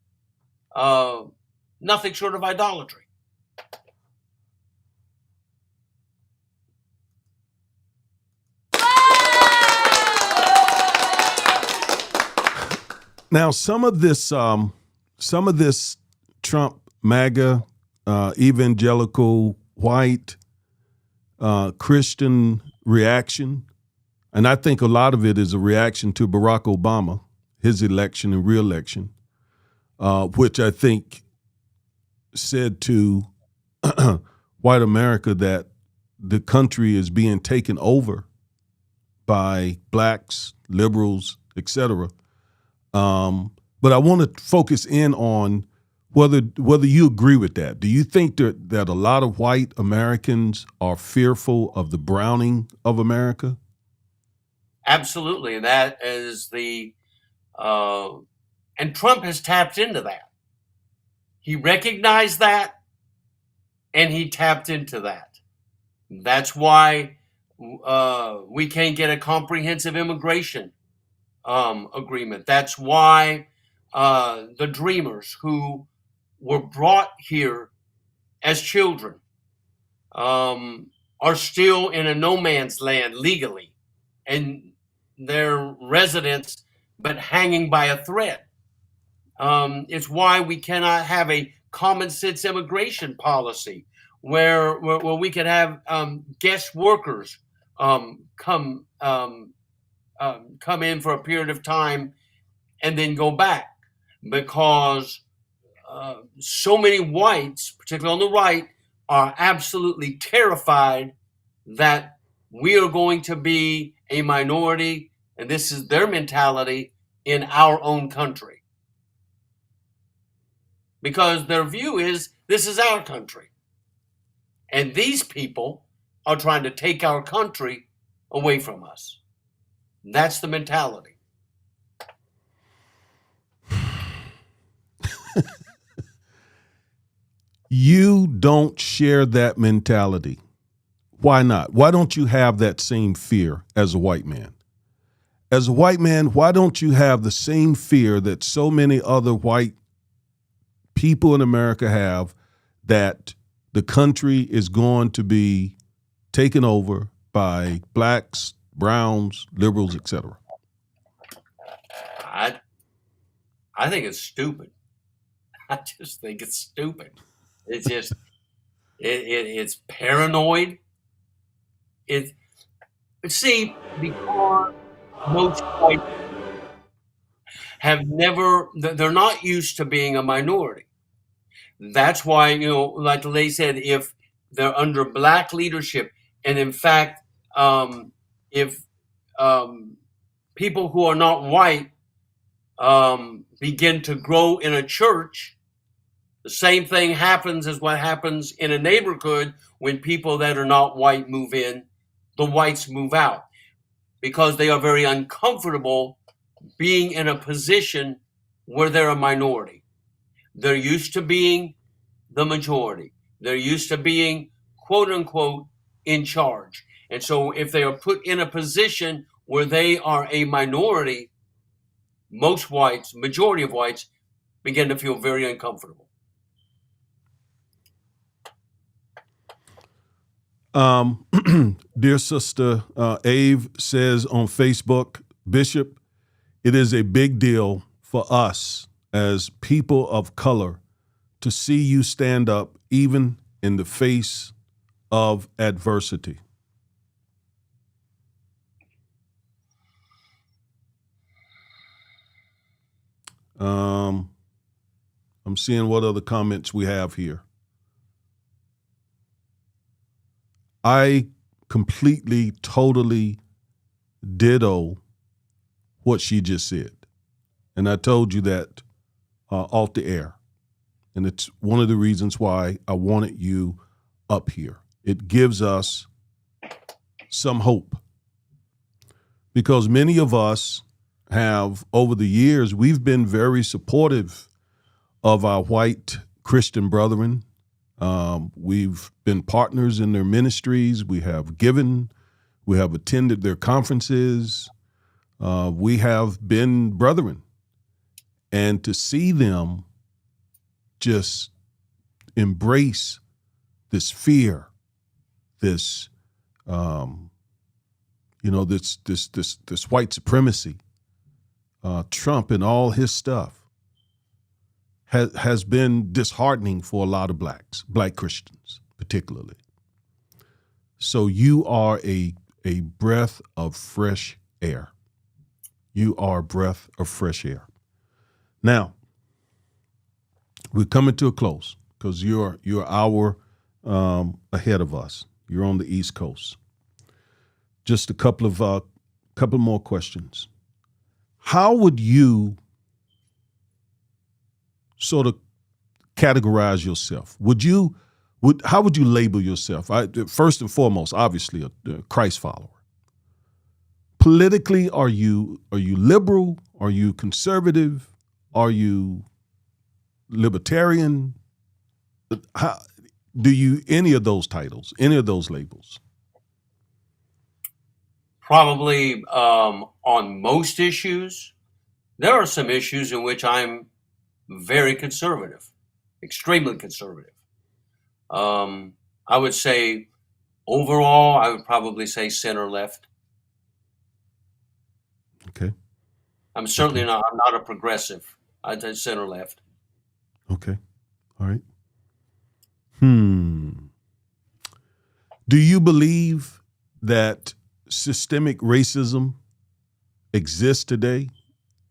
Nothing short of idolatry. Now, some of this Trump MAGA evangelical white Christian reaction, and I think a lot of it is a reaction to Barack Obama, his election and re-election, which I think said to white America that the country is being taken over by blacks, liberals, etc. But I want to focus in on whether you agree with that. Do you think that a lot of white Americans are fearful of the browning of America? Absolutely. And that is and Trump has tapped into that. He recognized that, and he tapped into that. That's why we can't get a comprehensive immigration agreement. That's why the Dreamers, who were brought here as children, are still in a no man's land legally, and they're residents but hanging by a thread. It's why we cannot have a common sense immigration policy where we can have guest workers come in for a period of time and then go back, because so many whites, particularly on the right, are absolutely terrified that we are going to be a minority, and this is their mentality, in our own country. Because their view is, this is our country. And these people are trying to take our country away from us. That's the mentality. You don't share that mentality. Why not? Why don't you have that same fear as a white man? As a white man, why don't you have the same fear that so many other white people in America have, that the country is going to be taken over by blacks, browns, liberals, etc.? I think it's stupid. I just think it's stupid. It's just it's paranoid. See, because most white have never, they're not used to being a minority. That's why, like the lady said, if they're under black leadership, and in fact, if people who are not white begin to grow in a church, the same thing happens as what happens in a neighborhood when people that are not white move in, the whites move out because they are very uncomfortable being in a position where they're a minority. They're used to being the majority. They're used to being, quote unquote, in charge. And so if they are put in a position where they are a minority, most whites, majority of whites, begin to feel very uncomfortable. Dear Sister Ave says on Facebook, Bishop, it is a big deal for us as people of color to see you stand up even in the face of adversity. I'm seeing what other comments we have here. I completely, totally ditto what she just said. And I told you that off the air. And it's one of the reasons why I wanted you up here. It gives us some hope. Because many of us have, over the years, we've been very supportive of our white Christian brethren. We've been partners in their ministries. We have given. We have attended their conferences. We have been brethren. And to see them just embrace this fear, this, this white supremacy, Trump and all his stuff, has been disheartening for a lot of Black Christians particularly. So you are a breath of fresh air. You are a breath of fresh air. Now, we're coming to a close because you're an hour ahead of us. You're on the East Coast. Just a couple more questions. How would you sort of categorize yourself? How would you label yourself? First and foremost, obviously, a Christ follower. Politically, are you liberal? Are you conservative? Are you libertarian? How do you any of those titles, any of those labels? Probably on most issues. There are some issues in which I'm very conservative, extremely conservative. I would say overall, I would probably say center left. Okay. I'm certainly not. I'm not a progressive. I'd say center left. Okay. All right. Do you believe that systemic racism exists today,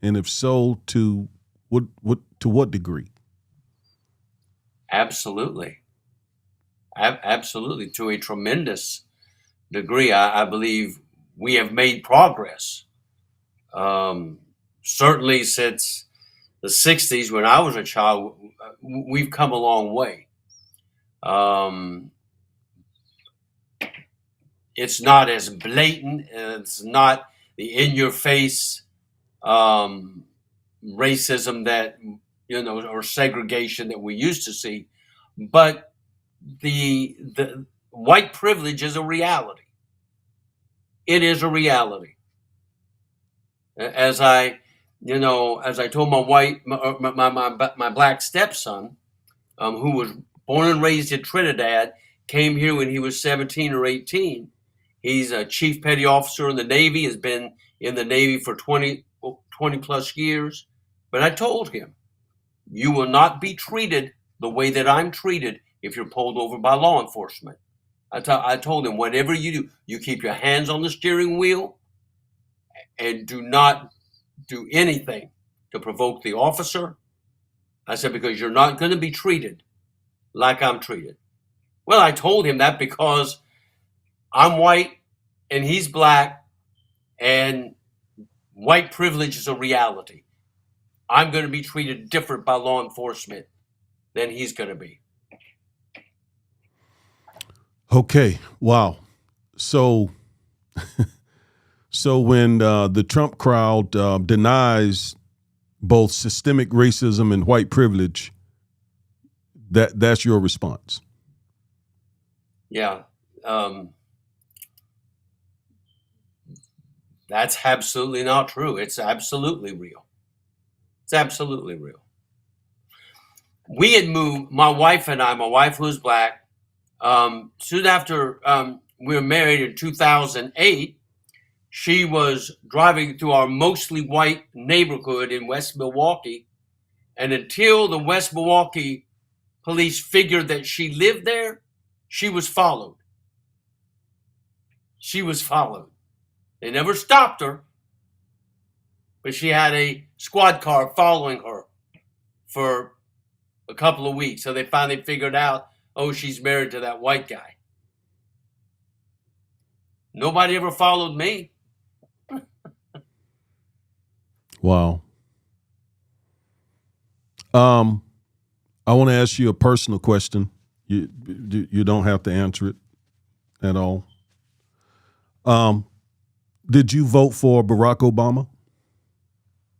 and if so, to what degree? Absolutely. Absolutely, to a tremendous degree. I believe we have made progress. Certainly since the 60s, when I was a child, we've come a long way. It's not as blatant. It's not the in-your-face racism that, or segregation that we used to see. But the white privilege is a reality. It is a reality. As I told my black stepson, who was born and raised in Trinidad, came here when he was 17 or 18. He's a chief petty officer in the Navy, has been in the Navy for 20 plus years. But I told him, you will not be treated the way that I'm treated if you're pulled over by law enforcement. I told him, whatever you do, you keep your hands on the steering wheel and do not do anything to provoke the officer. I said, because you're not going to be treated like I'm treated. Well, I told him that because I'm white and he's black, and white privilege is a reality. I'm going to be treated different by law enforcement than he's going to be. Okay. Wow. So, so when the Trump crowd denies both systemic racism and white privilege, that's your response. Yeah. That's absolutely not true. It's absolutely real. It's absolutely real. We had moved, my wife and I, my wife who's black, soon after we were married in 2008, she was driving through our mostly white neighborhood in West Milwaukee. And until the West Milwaukee police figured that she lived there, she was followed. She was followed. They never stopped her, but she had a squad car following her for a couple of weeks. So they finally figured out, oh, she's married to that white guy. Nobody ever followed me. Wow. I want to ask you a personal question. You don't have to answer it at all. Did you vote for Barack Obama?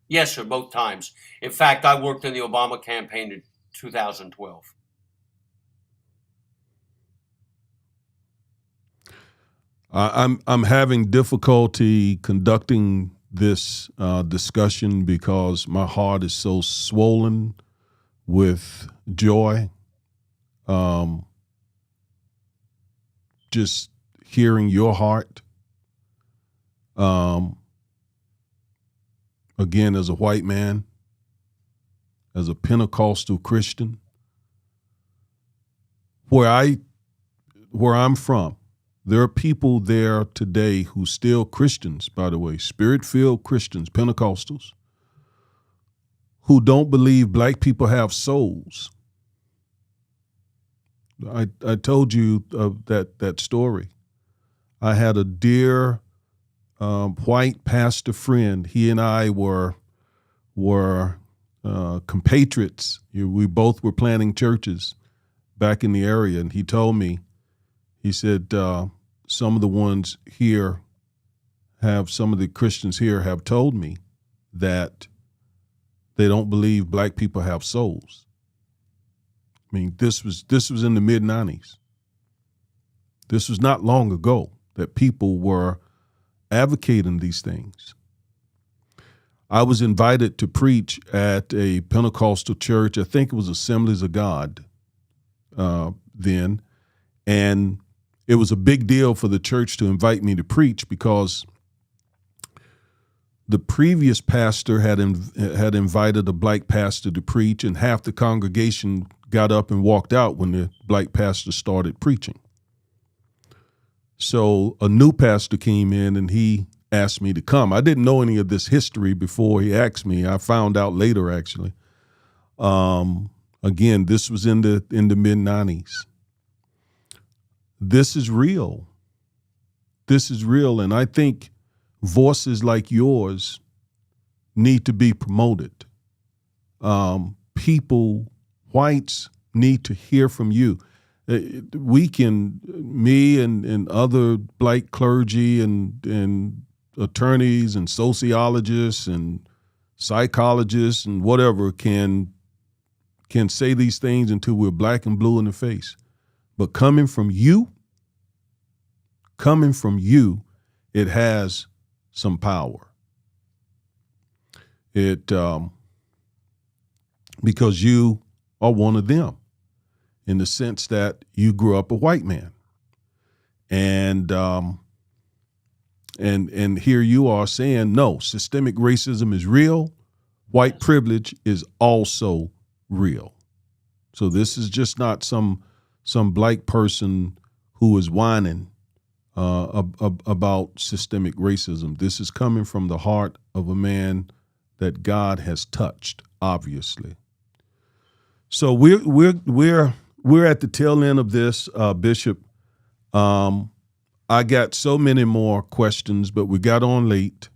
Yes, sir, both times. In fact, I worked in the Obama campaign in 2012. I'm having difficulty conducting this discussion because my heart is so swollen with joy. Just hearing your heart. Again, as a white man, as a Pentecostal Christian, where I'm from, there are people there today who still Christians, by the way, Spirit-filled Christians, Pentecostals, who don't believe black people have souls. I told you that story. I had a dear white pastor friend. He and I were compatriots. We both were planting churches back in the area, and he told me, he said, some of the Christians here have told me that they don't believe black people have souls. I mean, this was in the mid-90s. This was not long ago that people were advocating these things. I was invited to preach at a Pentecostal church. I think it was Assemblies of God then. And it was a big deal for the church to invite me to preach because the previous pastor had invited a black pastor to preach, and half the congregation got up and walked out when the black pastor started preaching. So a new pastor came in and he asked me to come. I didn't know any of this history before he asked me. I found out later, actually. Again, this was in the mid-90s. This is real. This is real, and I think voices like yours need to be promoted. People, whites, need to hear from you. Me and other black clergy and attorneys and sociologists and psychologists and whatever can say these things until we're black and blue in the face. But coming from you, it has some power. Because you are one of them, in the sense that you grew up a white man, and here you are saying, no, systemic racism is real. White privilege is also real. So this is just not some black person who is whining about systemic racism. This is coming from the heart of a man that God has touched, obviously. So we're at the tail end of this, Bishop. I got so many more questions, but we got on late,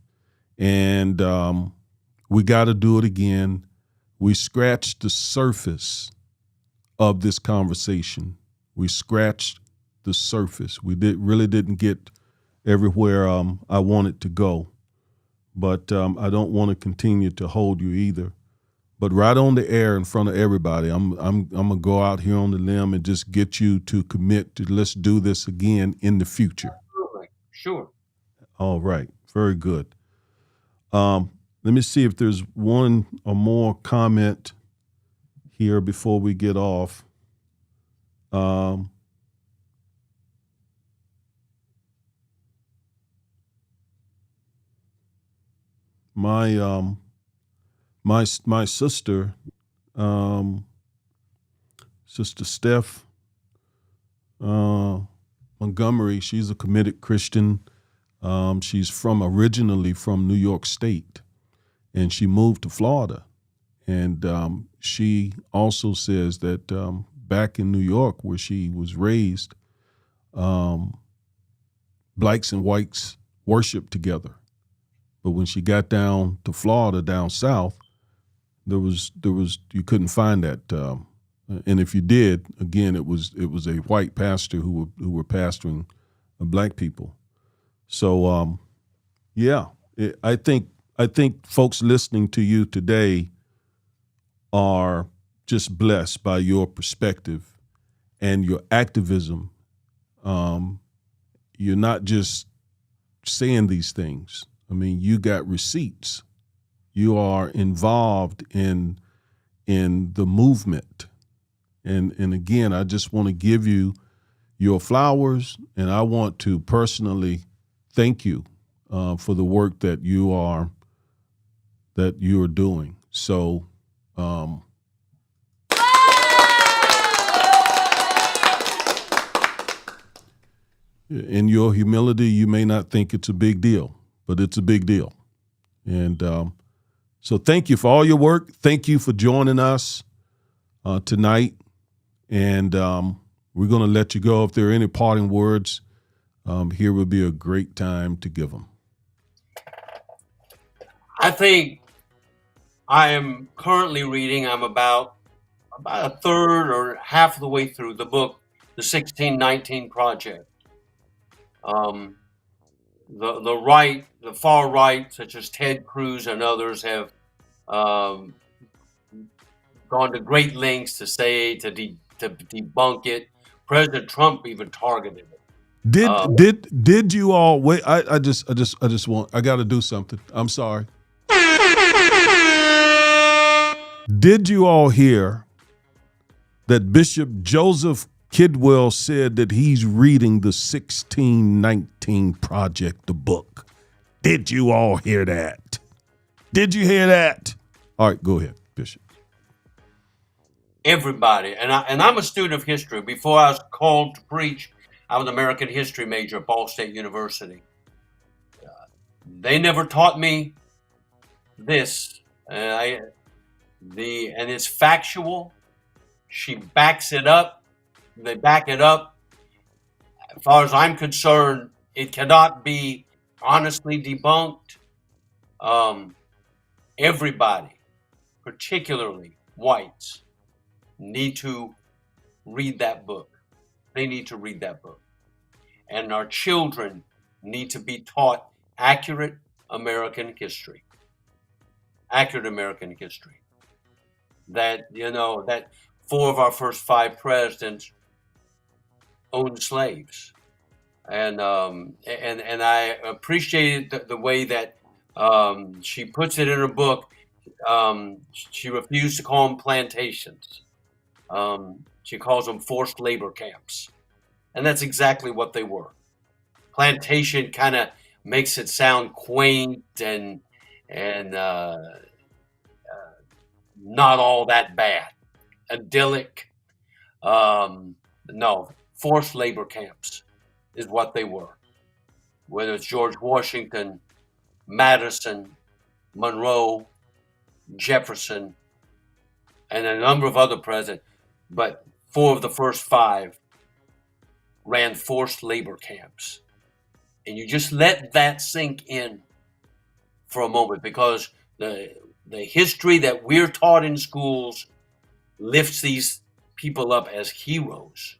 And we got to do it again. We scratched the surface of this conversation. We scratched the surface. We really didn't get everywhere I wanted to go, but I don't want to continue to hold you either. But right on the air in front of everybody, I'm gonna go out here on the limb and just get you to commit to let's do this again in the future. Absolutely. Sure. All right, very good. Let me see if there's one or more comment here before we get off. My sister, Sister Steph Montgomery, she's a committed Christian. She's originally from New York State, and she moved to Florida. And she also says that back in New York, where she was raised, blacks and whites worshiped together. But when she got down to Florida, down south, there was you couldn't find that. And if you did, again, it was a white pastor who were pastoring black people. So, I think folks listening to you today are just blessed by your perspective and your activism. You're not just saying these things. I mean, you got receipts. You are involved in the movement. And again, I just want to give you your flowers, and I want to personally thank you for the work that you are doing. So, in your humility, you may not think it's a big deal, but it's a big deal. And so thank you for all your work. Thank you for joining us tonight. And we're going to let you go. If there are any parting words, here would be a great time to give them. I think I am currently reading, I'm about a third or half of the way through the book, The 1619 Project. The far right, such as Ted Cruz and others, have gone to great lengths to debunk it. President Trump even targeted it. Did you all wait? I got to do something. I'm sorry. Did you all hear that Bishop Joseph Kidwell said that he's reading the 1619 Project, the book? Did you all hear that? Did you hear that? All right, go ahead, Bishop. Everybody, and I'm a student of history. Before I was called to preach, I was an American history major at Ball State University. They never taught me this, and it's factual. She backs it up. They back it up. As far as I'm concerned, it cannot be honestly debunked. Everybody, particularly whites, need to read that book. They need to read that book. And our children need to be taught accurate American history. Accurate American history. That 4 of our first 5 presidents owned slaves. And I appreciated the way that she puts it in her book. She refused to call them plantations. She calls them forced labor camps. And that's exactly what they were. Plantation kind of makes it sound quaint and not all that bad. Idyllic. No, forced labor camps is what they were. Whether it's George Washington, Madison, Monroe, Jefferson, and a number of other presidents, but 4 of the first 5 ran forced labor camps. And you just let that sink in for a moment, because the history that we're taught in schools lifts these people up as heroes.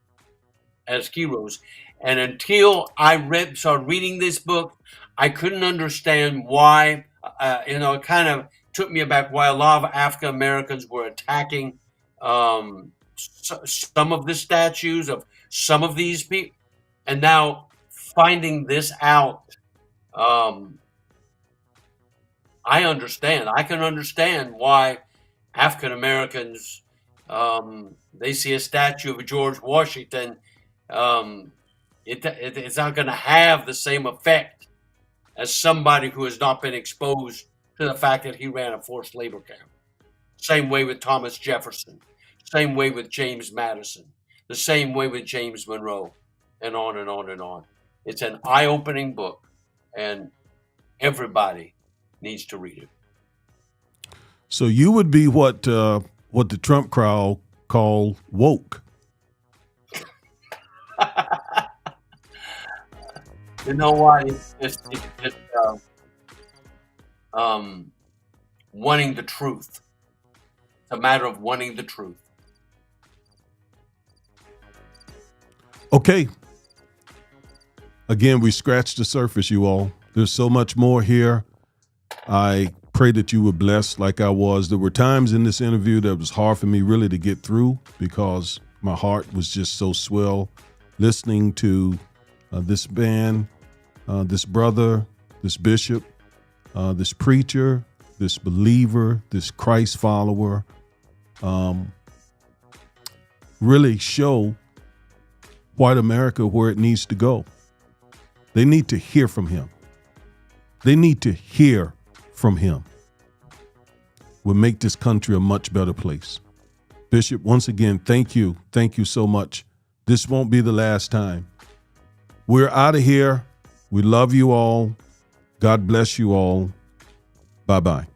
And until I started reading this book, I couldn't understand why. It kind of took me aback why a lot of African Americans were attacking some of the statues of some of these people. And now finding this out, I understand. I can understand why African Americans, they see a statue of George Washington, it's not going to have the same effect as somebody who has not been exposed to the fact that he ran a forced labor camp. Same way with Thomas Jefferson. Same way with James Madison. The same way with James Monroe, and on and on and on. It's an eye-opening book, and everybody needs to read it. So you would be what the Trump crowd call woke. You know what? It's just wanting the truth. It's a matter of wanting the truth. Okay. Again, we scratched the surface, you all. There's so much more here. I pray that you were blessed like I was. There were times in this interview that it was hard for me really to get through because my heart was just so swell listening to this man, this brother, this bishop, this preacher, this believer, this Christ follower, really show white America where it needs to go. They need to hear from him. They need to hear from him. We'll make this country a much better place. Bishop, once again, thank you. Thank you so much. This won't be the last time. We're out of here. We love you all. God bless you all. Bye-bye.